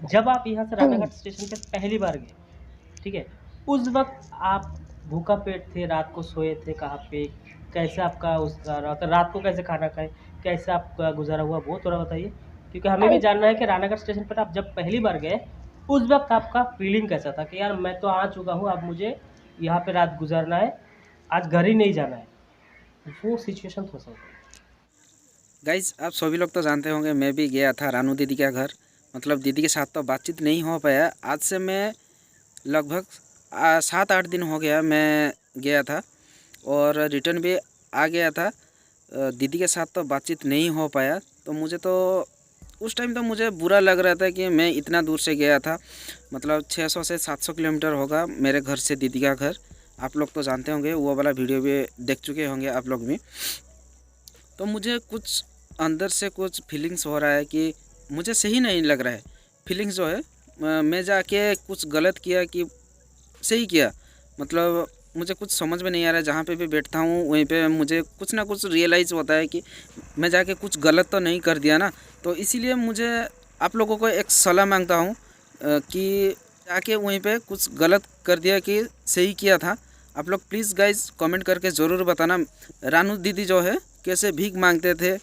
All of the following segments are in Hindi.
जब आप यहाँ से रानाघाट स्टेशन पे पहली बार गए, ठीक है? उस वक़्त आप भूखा पेट थे, रात को सोए थे कहाँ पे? कैसे आपका उसका रात को कैसे खाना खाए? कैसे आपका गुज़ारा हुआ वो थोड़ा बताइए? क्योंकि हमें भी अरे जानना है कि रानाघाट स्टेशन पर आप जब पहली बार गए, उस वक़्त आपका फ़ीलिंग कैसा था कि यार मैं तो आ चुका हूँ, अब मुझे यहाँ पे रात गुज़ारना है, आज घर ही नहीं जाना है। वो सिचुएशन थोड़ा-सा बताइए? गाइज आप सभी लोग तो जानते होंगे, मैं भी गया था रानू दीदी का घर। मतलब दीदी के साथ तो बातचीत नहीं हो पाया। आज से मैं लगभग 7-8 दिन हो गया मैं गया था और रिटर्न भी आ गया था। दीदी के साथ तो बातचीत नहीं हो पाया, तो मुझे तो उस टाइम तो मुझे बुरा लग रहा था कि मैं इतना दूर से गया था। मतलब 600 से 700 किलोमीटर होगा मेरे घर से दीदी का घर। आप लोग तो जानते होंगे, वो वाला वीडियो भी देख चुके होंगे आप लोग भी। तो मुझे कुछ अंदर से कुछ फीलिंग्स हो रहा है कि मुझे सही नहीं लग रहा है। फीलिंग्स जो है मैं जाके कुछ गलत किया कि सही किया, मतलब मुझे कुछ समझ में नहीं आ रहा है। जहाँ पे भी बैठता हूँ वहीं पे मुझे कुछ ना कुछ रियलाइज़ होता है कि मैं जाके कुछ गलत तो नहीं कर दिया ना। तो इसीलिए मुझे आप लोगों को एक सलाह मांगता हूँ कि जाके वहीं पे कुछ गलत कर दिया कि सही किया था। आप लोग प्लीज़ गाइज कमेंट करके ज़रूर बताना रानू दीदी जो है कैसे भीख मांगते थे,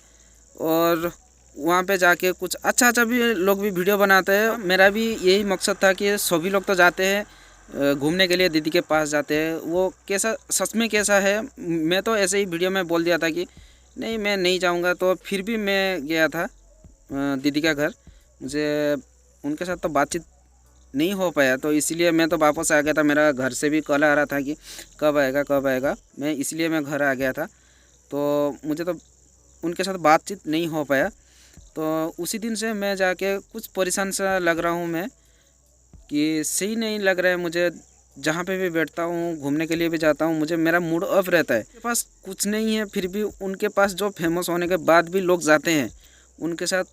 और वहाँ पे जाके कुछ अच्छा अच्छा भी लोग भी वीडियो बनाते हैं। मेरा भी यही मकसद था कि सभी लोग तो जाते हैं घूमने के लिए, दीदी के पास जाते हैं, वो कैसा सच में कैसा है। मैं तो ऐसे ही वीडियो में बोल दिया था कि नहीं मैं नहीं जाऊँगा, तो फिर भी मैं गया था दीदी का घर। मुझे उनके साथ तो बातचीत नहीं हो पाया, तो इसलिए मैं तो वापस आ गया था। मेरा घर से भी कॉल आ रहा था कि कब आएगा कब आएगा, मैं इसलिए मैं घर आ गया था। तो मुझे तो उनके साथ बातचीत नहीं हो पाया। तो उसी दिन से मैं जाके कुछ परेशान सा लग रहा हूँ मैं, कि सही नहीं लग रहा है मुझे। जहाँ पे भी बैठता हूँ, घूमने के लिए भी जाता हूँ, मुझे मेरा मूड ऑफ रहता है। उनके पास कुछ नहीं है, फिर भी उनके पास जो फेमस होने के बाद भी लोग जाते हैं, उनके साथ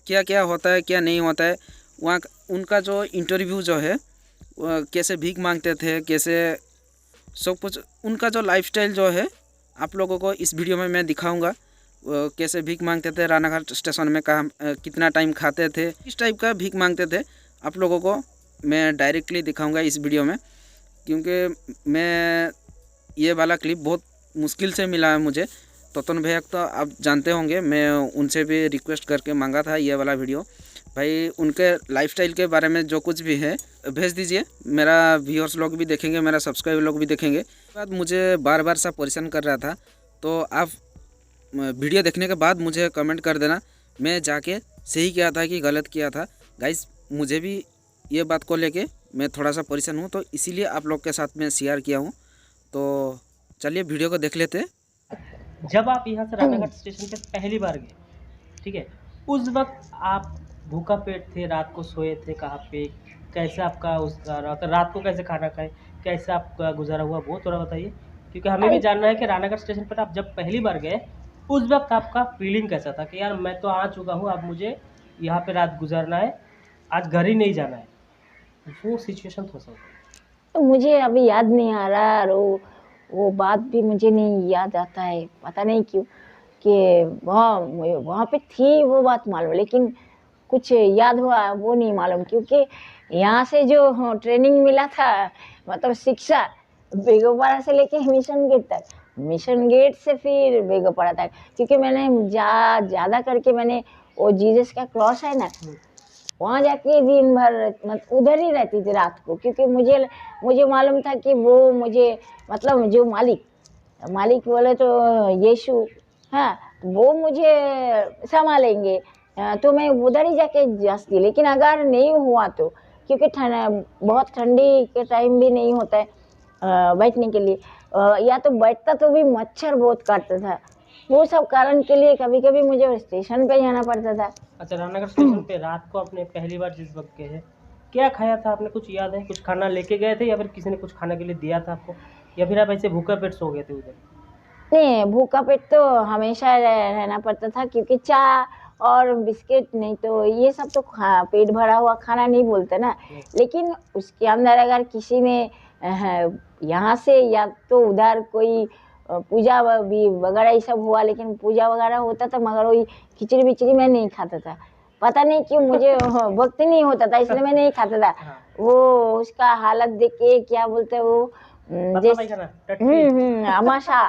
क्या क्या होता है क्या नहीं होता है। वहाँ उनका जो इंटरव्यू जो है, कैसे भीख मांगते थे, कैसे सब कुछ उनका जो लाइफस्टाइल जो है आप लोगों को इस वीडियो में मैं दिखाऊंगा। कैसे भीख मांगते थे रानाघाट स्टेशन में, कहाँ कितना टाइम खाते थे, किस टाइप का भीख मांगते थे, आप लोगों को मैं डायरेक्टली दिखाऊंगा इस वीडियो में। क्योंकि मैं ये वाला क्लिप बहुत मुश्किल से मिला है मुझे। तोतन भैया तो आप जानते होंगे, मैं उनसे भी रिक्वेस्ट करके मांगा था ये वाला वीडियो। भाई उनके लाइफस्टाइल के बारे में जो कुछ भी है भेज दीजिए, मेरा व्यूअर्स लोग भी देखेंगे, मेरा सब्सक्राइबर लोग भी देखेंगे। बाद मुझे बार बार सा परेशान कर रहा था, तो आप वीडियो देखने के बाद मुझे कमेंट कर देना मैं जाके सही किया था कि गलत किया था। गाइस मुझे भी ये बात को लेके मैं थोड़ा सा परेशान हूँ, तो इसीलिए आप लोग के साथ मैं शेयर किया हूँ। तो चलिए वीडियो को देख लेते हैं। जब आप यहाँ से रानाघाट स्टेशन पे पहली बार गए, ठीक है? उस वक़्त आप भूखा पेट थे, रात को सोए थे कहाँ पे? कैसे आपका उसका रात को कैसे खाना खाए? कैसे आपका गुज़ारा हुआ वो थोड़ा बताइए? क्योंकि हमें भी अरे जानना है कि रानाघाट स्टेशन पर आप जब पहली बार गए, उस वक़्त आपका फ़ीलिंग कैसा था कि यार मैं तो आ चुका हूँ, अब मुझे यहाँ पे रात गुज़ारना है, आज घर ही नहीं जाना है। वो सिचुएशन थोड़ा-सा बताइए? तो मुझे अभी याद नहीं आ रहा, और वो बात भी मुझे नहीं याद आता है, पता नहीं क्यों। कि वहाँ वहाँ पे थी वो बात मालूम, लेकिन कुछ याद हुआ वो नहीं मालूम, क्योंकि यहाँ से जो ट्रेनिंग मिला था, मतलब शिक्षा, बेगोपारा से लेके मिशन गेट तक, मिशन गेट से फिर बेगोपारा तक, क्योंकि मैंने ज़्यादा करके मैंने वो जीसस का क्रॉस है ना, हुँ। वहाँ जाके दिन भर उधर ही रहती थी रात को, क्योंकि मुझे मुझे मालूम था कि वो मुझे, मतलब जो मालिक मालिक बोले तो यीशु, हाँ, वो मुझे संभालेंगे। तो मैं उधर ही जाके जाती, लेकिन अगर नहीं हुआ तो, क्योंकि बहुत ठंडी के टाइम भी नहीं होता है बैठने के लिए, या तो बैठता तो भी मच्छर बहुत काटता था। वो सब कारण के लिए कभी कभी मुझे स्टेशन पे जाना पड़ता था। अच्छा, रानाघाट स्टेशन पे रात को आपने पहली बार जिस वक़्त गए हैं, क्या खाया था आपने, कुछ याद है? कुछ खाना लेके गए थे या फिर किसी ने कुछ खाने के लिए दिया था आपको? या फिर आप ऐसे भूखे पेट सो गए थे उधर? नहीं, भूखा पेट तो हमेशा रहना पड़ता था, क्योंकि चाय और बिस्किट, नहीं तो ये सब तो पेट भरा हुआ खाना नहीं बोलते ना। हुँ। लेकिन उसके अंदर अगर किसी ने यहाँ से या तो उधर कोई पूजा भी वगैरह ये सब हुआ, लेकिन पूजा वगैरह होता था, मगर वही खिचड़ी विचड़ी मैं नहीं खाता था। पता नहीं क्यों मुझे वक्त नहीं होता था, इसलिए मैं नहीं खाता था। हाँ, वो उसका हालत देख के क्या बोलते हैं वो पतला पायखाना, टट्टी। अमाशा,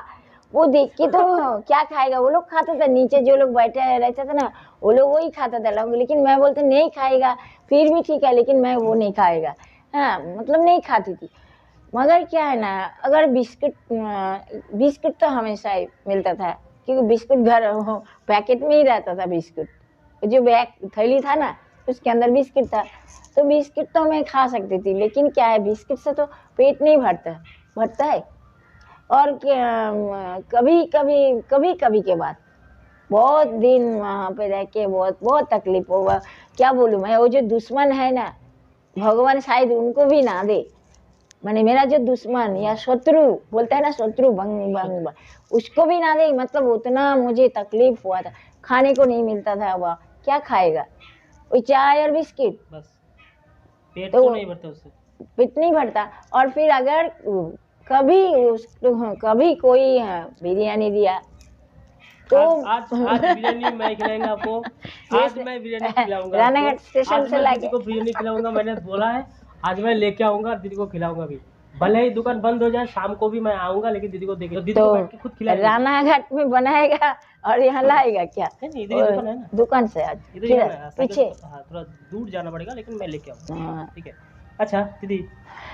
वो देख के तो क्या खाएगा। वो लोग खाता था, नीचे जो लोग बैठे रहते थे ना, वो लोग वही खाता था लोग, लेकिन मैं बोलते नहीं खाएगा, फिर भी ठीक है, लेकिन मैं वो नहीं खाएगा। हाँ, मतलब नहीं खाती थी। मगर क्या है ना, अगर बिस्किट तो हमेशा ही मिलता था, क्योंकि बिस्कुट घर पैकेट में ही रहता था। बिस्कुट जो बैग थैली था ना, उसके अंदर बिस्किट था, तो बिस्किट तो मैं खा सकती थी, लेकिन क्या है, बिस्किट से तो पेट नहीं भरता है। और कभी कभी के बाद बहुत दिन वहाँ पे रह के बहुत तकलीफ होगा। क्या बोलूँ मैं, वो जो दुश्मन है ना, भगवान शायद उनको भी ना दे। मैंने मेरा जो दुश्मन या शत्रु बोलता है ना, शत्रु भंग उसको भी ना दे। मतलब उतना मुझे तकलीफ हुआ था, खाने को नहीं मिलता था। वह क्या खाएगा, वो चाय और बिस्किट, बस पेट तो तो नहीं भरता उससे। पेट नहीं भरता। और फिर अगर कभी कोई बिरयानी दिया तो आज आज बिरयानी मैं खिलाऊंगा आपको। आज मैं बिरयानी खिलाऊंगा रानाघाट आपको। स्टेशन आज से मैं दीदी लाके को बिरयानी खिलाऊंगा, मैंने बोला है। आज मैं लेके आऊंगा, दीदी को खिलाऊंगा भी। भले ही दुकान बंद हो जाए, शाम को भी मैं आऊंगा, लेकिन दीदी को देखे तो दीदी को बैठ के खुद तो खिलाएंगे। रानाघाट में बनाएगा और यहाँ लाएगा क्या? नहीं, इधर ही दुकान है ना, दुकान से आज इधर ही है किधर ना, पीछे? हाँ, थोड़ा दूर जाना पड़ेगा, लेकिन मैं लेके आऊंगा। हाँ, ठीक है। अच्छा दीदी,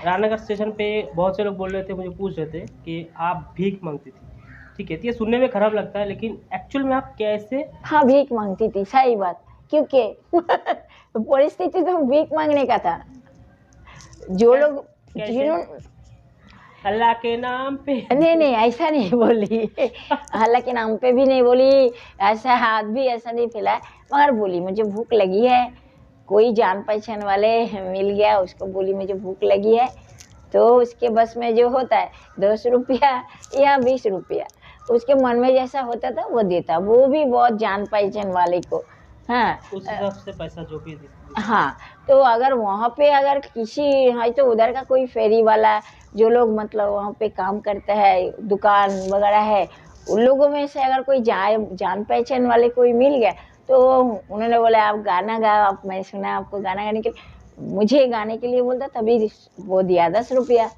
रानाघाट स्टेशन पे बहुत से लोग बोल रहे थे, मुझे पूछ रहे थे कि आप भीख मांगती थी। ठीक है, तो ये सुनने में खराब लगता है, लेकिन एक्चुअल में आप कैसे? हाँ, भीख मांगती थी, सही बात। क्योंकि परिस्थिति तो भीख मांगने का था। जो लोग कैसे? जिन्होंने अल्लाह के नाम पे? नहीं ऐसा नहीं बोली, अल्लाह के नाम पे भी नहीं बोली, ऐसा हाथ भी ऐसा नहीं फैलाया, मगर बोली मुझे भूख लगी है। कोई जान पहचान वाले मिल गया, उसको बोली मुझे भूख लगी है, तो उसके बस में जो होता है 10 रुपया या 20 रुपया, उसके मन में जैसा होता था वो देता, वो भी बहुत जान पहचान वाले को। हाँ, उस हिसाब से पैसा जो भी दे। हाँ, तो अगर वहाँ पे अगर किसी है तो उधर का कोई फेरी वाला, जो लोग मतलब वहाँ पे काम करते हैं, दुकान वगैरह है, उन लोगों में से अगर कोई जान पहचान वाले कोई मिल गया, तो उन्होंने बोला आप गाना गाओ, आप, मैं सुना आपको गाना गाने के लिए, मुझे गाने के लिए बोलता, तभी वो दिया 10 रुपया।